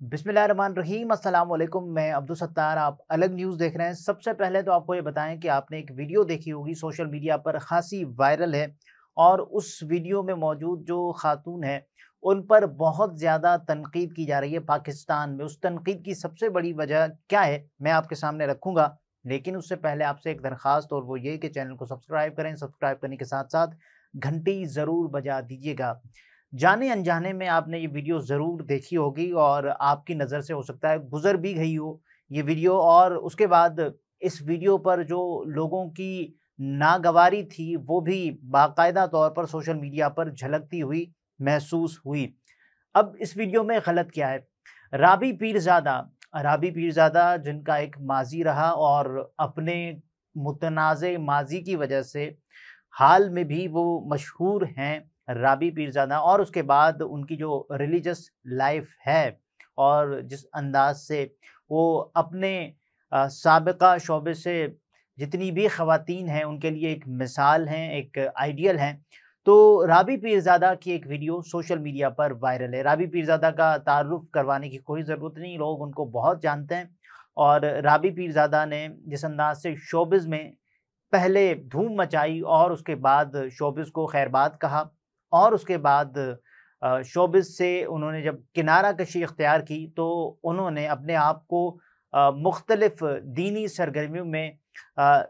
बिस्मिल्लाहिर्रहमानिर्रहीम अस्सलाम वालेकुम। मैं अब्दुल सत्तार, आप अलग न्यूज़ देख रहे हैं। सबसे पहले तो आपको ये बताएं कि आपने एक वीडियो देखी होगी, सोशल मीडिया पर खासी वायरल है और उस वीडियो में मौजूद जो खातून है उन पर बहुत ज़्यादा तनकीद की जा रही है पाकिस्तान में। उस तनकीद की सबसे बड़ी वजह क्या है, मैं आपके सामने रखूँगा। लेकिन उससे पहले आपसे एक दरख्वास्त, और वो ये कि चैनल को सब्सक्राइब करें। सब्सक्राइब करने के साथ-साथ घंटी ज़रूर बजा दीजिएगा। जाने अनजाने में आपने ये वीडियो ज़रूर देखी होगी और आपकी नज़र से हो सकता है गुज़र भी गई हो ये वीडियो, और उसके बाद इस वीडियो पर जो लोगों की नागवारी थी वो भी बाकायदा तौर पर सोशल मीडिया पर झलकती हुई महसूस हुई। अब इस वीडियो में गलत क्या है? राबी पीरज़ादा जिनका एक माज़ी रहा और अपने मुतनाज़ माज़ी की वजह से हाल में भी वो मशहूर हैं, राबी पीरज़ादा। और उसके बाद उनकी जो रिलीजियस लाइफ है और जिस अंदाज से वो अपने साबिक़ा शोबे से जितनी भी ख़वातीन हैं उनके लिए एक मिसाल हैं, एक आइडियल हैं। तो राबी पीरज़ादा की एक वीडियो सोशल मीडिया पर वायरल है। राबी पीरज़ादा का तारुफ़ करवाने की कोई ज़रूरत नहीं, लोग उनको बहुत जानते हैं। और राबी पीरज़ादा ने जिस अंदाज से शोबिज़ में पहले धूम मचाई और उसके बाद शोबिज़ को खैरबाद कहा, और उसके बाद शोबिज़ से उन्होंने जब किनारा कशी इख्तियार की तो उन्होंने अपने आप को मुख्तलिफ़ दीनी सरगर्मियों में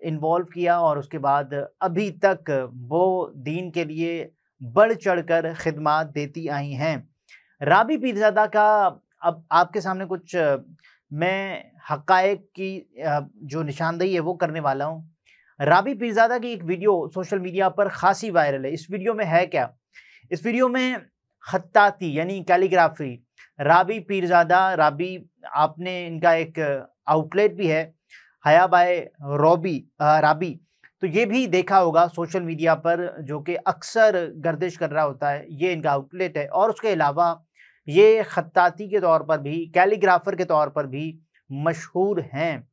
इन्वॉल्व किया, और उसके बाद अभी तक वो दीन के लिए बढ़ चढ़कर खिदमात देती आई हैं। राबी पीरज़ादा का अब आपके सामने कुछ मैं हक़ाइक़ की जो निशानदेही है वो करने वाला हूँ। राबी पीरज़ादा की एक वीडियो सोशल मीडिया पर खासी वायरल है। इस वीडियो में है क्या? इस वीडियो में खत्ताती यानी कैलीग्राफी, राबी आपने इनका एक आउटलेट भी है, हया बाय राबी। तो ये भी देखा होगा सोशल मीडिया पर, जो कि अक्सर गर्दिश कर रहा होता है, ये इनका आउटलेट है। और उसके अलावा ये खत्ताती के तौर पर भी, कैलीग्राफर के तौर पर भी मशहूर हैं।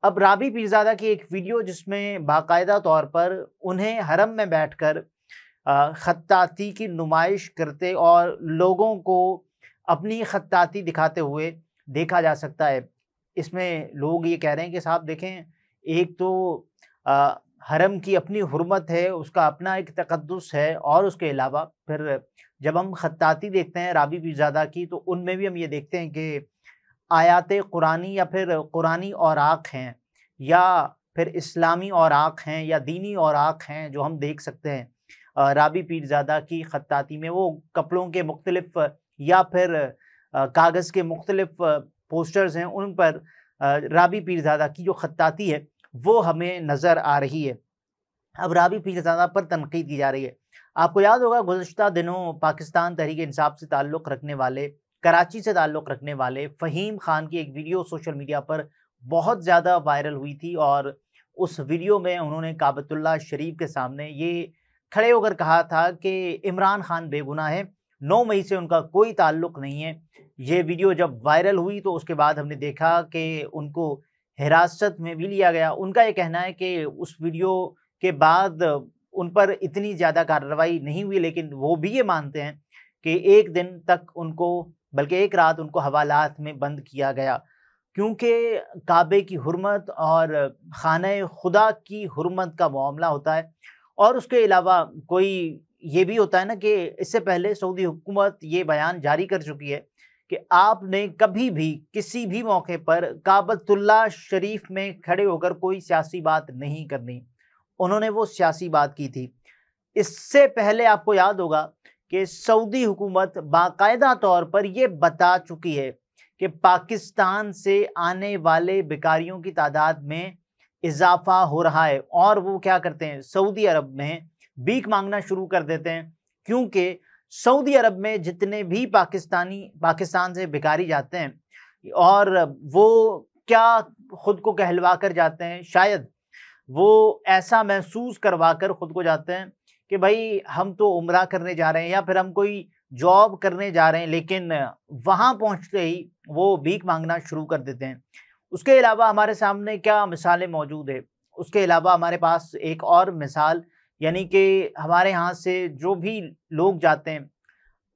अब राबी पीरज़ादा की एक वीडियो जिसमें बाकायदा तौर पर उन्हें हरम में बैठकर खत्ताती की नुमाइश करते और लोगों को अपनी खत्ताती दिखाते हुए देखा जा सकता है। इसमें लोग ये कह रहे हैं कि साहब देखें, एक तो अ, हरम की अपनी हुर्मत है, उसका अपना एक तक़द्दुस है, और उसके अलावा फिर जब हम खत्ताती देखते हैं राबी पीरज़ादा की, तो उनमें भी हम ये देखते हैं कि आयाते कुरानी या फिर कुरानी औराक हैं, या फिर इस्लामी औराक हैं, या दीनी औराक हैं जो हम देख सकते हैं। राबी पीरज़ादा की खत्ताती में वो कपड़ों के मुख्तलिफ़ या फिर कागज़ के मुख्तलिफ़ पोस्टर्स हैं, उन पर राबी पीरज़ादा की जो खत्ताती है वो हमें नज़र आ रही है। अब राबी पीरज़ादा पर तनक़ीद की जा रही है। आपको याद होगा गुज़िश्ता दिनों पाकिस्तान तहरीक-ए-इंसाफ से ताल्लुक़ रखने वाले, कराची से ताल्लुक़ रखने वाले फ़हीम ख़ान की एक वीडियो सोशल मीडिया पर बहुत ज़्यादा वायरल हुई थी, और उस वीडियो में उन्होंने काबतुल्लाह शरीफ के सामने ये खड़े होकर कहा था कि इमरान ख़ान बेगुनाह है, 9 मई से उनका कोई ताल्लुक़ नहीं है। ये वीडियो जब वायरल हुई तो उसके बाद हमने देखा कि उनको हिरासत में भी लिया गया। उनका ये कहना है कि उस वीडियो के बाद उन पर इतनी ज़्यादा कार्रवाई नहीं हुई, लेकिन वो भी ये मानते हैं कि एक दिन तक उनको, बल्कि एक रात उनको हवालात में बंद किया गया, क्योंकि काबे की हुर्मत और खाने खुदा की हुर्मत का मामला होता है। और उसके अलावा कोई ये भी होता है ना कि इससे पहले सऊदी हुकूमत ये बयान जारी कर चुकी है कि आपने कभी भी किसी भी मौके पर काबतुल्लाह शरीफ में खड़े होकर कोई सियासी बात नहीं करनी। उन्होंने वो सियासी बात की थी। इससे पहले आपको याद होगा कि सऊदी हुकूमत बाकायदा तौर पर ये बता चुकी है कि पाकिस्तान से आने वाले भिखारियों की तादाद में इजाफा हो रहा है, और वो क्या करते हैं, सऊदी अरब में भीख मांगना शुरू कर देते हैं। क्योंकि सऊदी अरब में जितने भी पाकिस्तान से भिखारी जाते हैं, और वो क्या खुद को कहलवा कर जाते हैं, शायद वो ऐसा महसूस करवा कर खुद को जाते हैं कि भाई हम तो उम्रा करने जा रहे हैं या फिर हम कोई जॉब करने जा रहे हैं, लेकिन वहाँ पहुँचते ही वो भीख मांगना शुरू कर देते हैं। उसके अलावा हमारे सामने क्या मिसालें मौजूद है? उसके अलावा हमारे पास एक और मिसाल, यानी कि हमारे यहाँ से जो भी लोग जाते हैं,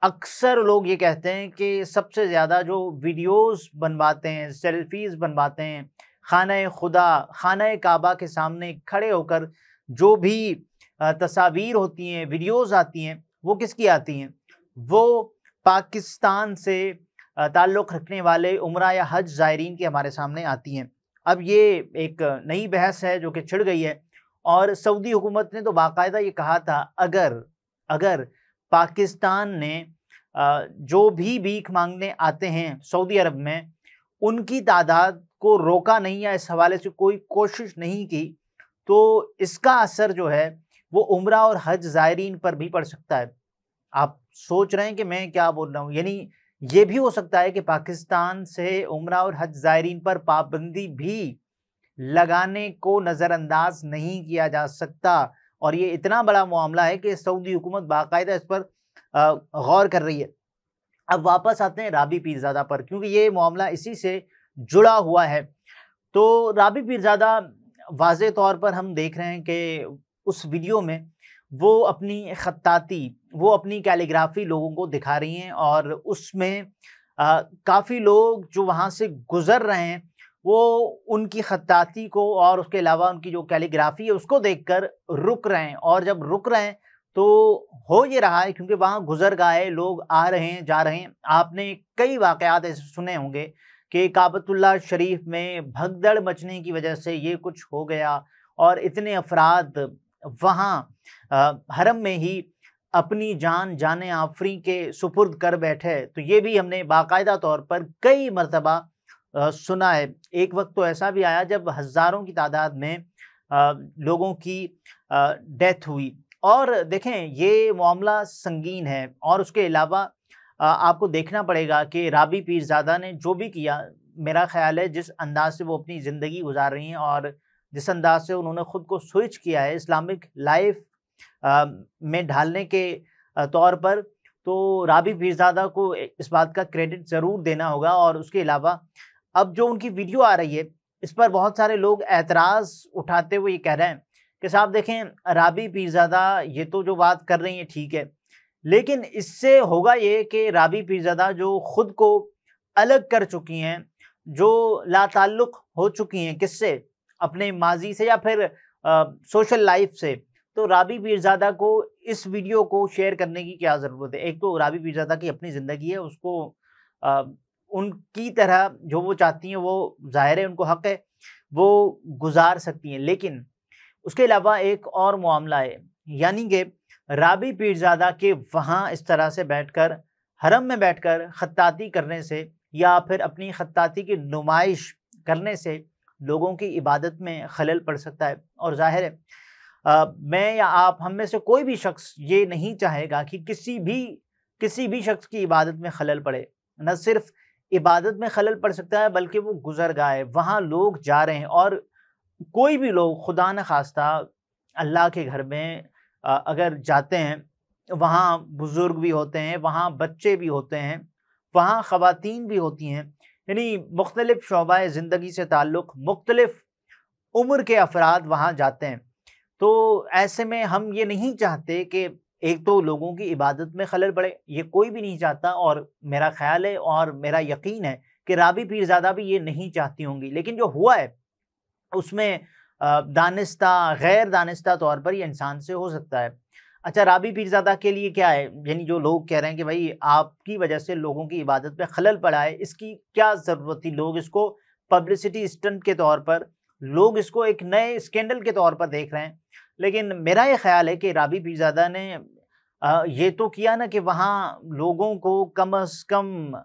अक्सर लोग ये कहते हैं कि सबसे ज़्यादा जो वीडियोस बनवाते हैं, सेल्फीज़ बनवाते हैं, खाने खुदा, खाने काबा के सामने खड़े होकर जो भी तस्वीर होती हैं, वीडियोस आती हैं, वो किसकी आती हैं? वो पाकिस्तान से ताल्लुक़ रखने वाले उमरा या हज ज़ायरीन की हमारे सामने आती हैं। अब ये एक नई बहस है जो कि छिड़ गई है और सऊदी हुकूमत ने तो बाकायदा ये कहा था, अगर अगर पाकिस्तान ने जो भी भीख मांगने आते हैं सऊदी अरब में, उनकी तादाद को रोका नहीं या इस हवाले से कोई कोशिश नहीं की, तो इसका असर जो है वो उम्रा और हज ज़ायरीन पर भी पड़ सकता है। आप सोच रहे हैं कि मैं क्या बोल रहा हूँ? यानी ये भी हो सकता है कि पाकिस्तान से उम्रा और हज ज़ायरीन पर पाबंदी भी लगाने को नज़रअंदाज नहीं किया जा सकता और ये इतना बड़ा मामला है कि सऊदी हुकूमत बाकायदा इस पर गौर कर रही है। अब वापस आते हैं राबी पीरज़ादा पर, क्योंकि ये मामला इसी से जुड़ा हुआ है। तो राबी पीरज़ादा वाज़े तौर पर हम देख रहे हैं कि उस वीडियो में वो अपनी ख़त्ताती, वो अपनी कैलीग्राफ़ी लोगों को दिखा रही हैं और उसमें काफ़ी लोग जो वहाँ से गुज़र रहे हैं, वो उनकी ख़त्ताती को और उसके अलावा उनकी जो कैलीग्राफ़ी है उसको देखकर रुक रहे हैं और जब रुक रहे हैं तो हो ये रहा है क्योंकि वहाँ गुज़रगाह है, लोग आ रहे हैं, जा रहे हैं। आपने कई वाक़यात ऐसे सुने होंगे कि काबतुल्लाह शरीफ में भगदड़ मचने की वजह से ये कुछ हो गया और इतने अफ़राद वहाँ हरम में ही अपनी जान जाने आफरी के सुपुर्द कर बैठे। तो ये भी हमने बाकायदा तौर पर कई मर्तबा सुना है। एक वक़्त तो ऐसा भी आया जब हज़ारों की तादाद में लोगों की डेथ हुई। और देखें ये मामला संगीन है और उसके अलावा आपको देखना पड़ेगा कि राबी पीरज़ादा ने जो भी किया, मेरा ख़्याल है जिस अंदाज़ से वो अपनी ज़िंदगी गुज़ार रही हैं और जिस अंदाज़ से उन्होंने ख़ुद को स्विच किया है इस्लामिक लाइफ में ढालने के तौर पर, तो राबी पीरज़ादा को इस बात का क्रेडिट ज़रूर देना होगा। और उसके अलावा अब जो उनकी वीडियो आ रही है, इस पर बहुत सारे लोग एतराज़ उठाते हुए ये कह रहे हैं कि साहब देखें, राबी पीरज़ादा ये तो जो बात कर रही हैं ठीक है, लेकिन इससे होगा ये कि राबी पीरज़ादा जो ख़ुद को अलग कर चुकी हैं, जो लाताल्लुक़ हो चुकी हैं किससे? अपने माज़ी से या फिर सोशल लाइफ से, तो राबी पीरज़ादा को इस वीडियो को शेयर करने की क्या ज़रूरत है? एक तो राबी पीरज़ादा की अपनी ज़िंदगी है, उसको उनकी तरह जो वो चाहती हैं वो ज़ाहिर है उनको हक़ है, वो गुज़ार सकती हैं। लेकिन उसके अलावा एक और मामला है, यानी कि राबी पीरज़ादा के वहाँ इस तरह से बैठकर, हरम में बैठकर ख़त्ताती करने से या फिर अपनी ख़त्ताती की नुमाइश करने से लोगों की इबादत में ख़लल पड़ सकता है। और ज़ाहिर है मैं या आप, हम में से कोई भी शख्स ये नहीं चाहेगा कि किसी भी शख्स की इबादत में ख़लल पड़े। न सिर्फ़ इबादत में ख़लल पड़ सकता है बल्कि वो गुज़रगाह है, वहाँ लोग जा रहे हैं और कोई भी लोग खुदा न ख़ास्ता अल्लाह के घर में अगर जाते हैं, वहाँ बुज़ुर्ग भी होते हैं, वहाँ बच्चे भी होते हैं, वहाँ ख़वातीन भी होती हैं, यानी मुख्तलिफ़ शोबाए ज़िंदगी से ताल्लुक़ मुख्तलिफ़ उम्र के अफ़राद वहाँ जाते हैं। तो ऐसे में हम ये नहीं चाहते कि एक तो लोगों की इबादत में ख़लल पड़े, ये कोई भी नहीं चाहता और मेरा ख़्याल है और मेरा यकीन है कि राबी पीरज़ादा भी ये नहीं चाहती होंगी। लेकिन जो हुआ है उसमें दानिस्ता, गैर दानिस्ता तौर पर ये इंसान से हो सकता है। अच्छा, राबी पीरज़ादा के लिए क्या है? यानी जो लोग कह रहे हैं कि भाई आपकी वजह से लोगों की इबादत पे ख़लल पड़ा है, इसकी क्या ज़रूरत थी? लोग इसको पब्लिसिटी स्टंट के तौर पर, लोग इसको एक नए स्कैंडल के तौर पर देख रहे हैं। लेकिन मेरा ये ख़्याल है कि राबी पीरज़ादा ने ये तो किया ना कि वहाँ लोगों को कम अज़ कम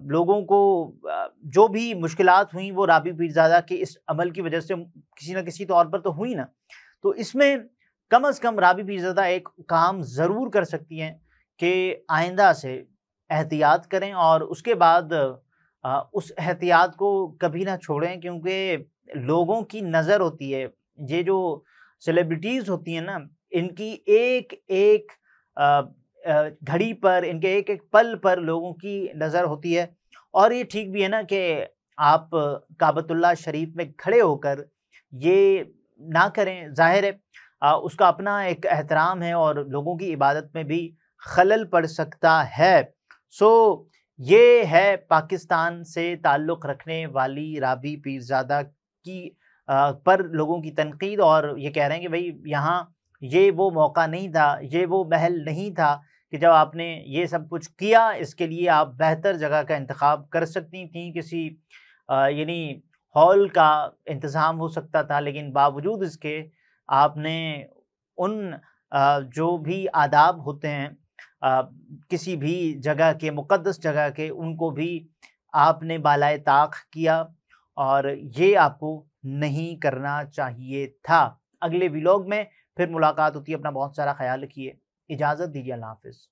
लोगों को जो भी मुश्किलात हुई वो राबी पीरज़ादा के इस अमल की वजह से किसी न किसी तौर पर तो हुई ना। तो इसमें कम अज़ कम राबी पीरज़ादा एक काम ज़रूर कर सकती हैं कि आइंदा से एहतियात करें और उसके बाद उस एहतियात को कभी ना छोड़ें, क्योंकि लोगों की नज़र होती है, ये जो सेलिब्रिटीज़ होती हैं ना, इनकी एक-एक घड़ी पर, इनके एक-एक पल पर लोगों की नज़र होती है। और ये ठीक भी है ना कि आप काबतुल्लाह शरीफ में खड़े होकर ये ना करें, ज़ाहिर है उसका अपना एक एहतराम है और लोगों की इबादत में भी खलल पड़ सकता है। सो ये है पाकिस्तान से ताल्लुक़ रखने वाली राबी पीरज़ादा की पर लोगों की तनकीद, और ये कह रहे हैं कि भई यहाँ ये वो मौका नहीं था, ये वो महल नहीं था कि जब आपने ये सब कुछ किया, इसके लिए आप बेहतर जगह का इंतख़ाब कर सकती थीं, किसी यानी हॉल का इंतज़ाम हो सकता था, लेकिन बावजूद इसके आपने उन जो भी आदाब होते हैं अ, किसी भी जगह के, मुक़द्दस जगह के, उनको भी आपने बालाए ताक़ किया, और ये आपको नहीं करना चाहिए था। अगले व्लॉग में फिर मुलाकात होती है। अपना बहुत सारा ख़याल रखिए। इजाज़त दीजिए। अल्लाह हाफ़िज़।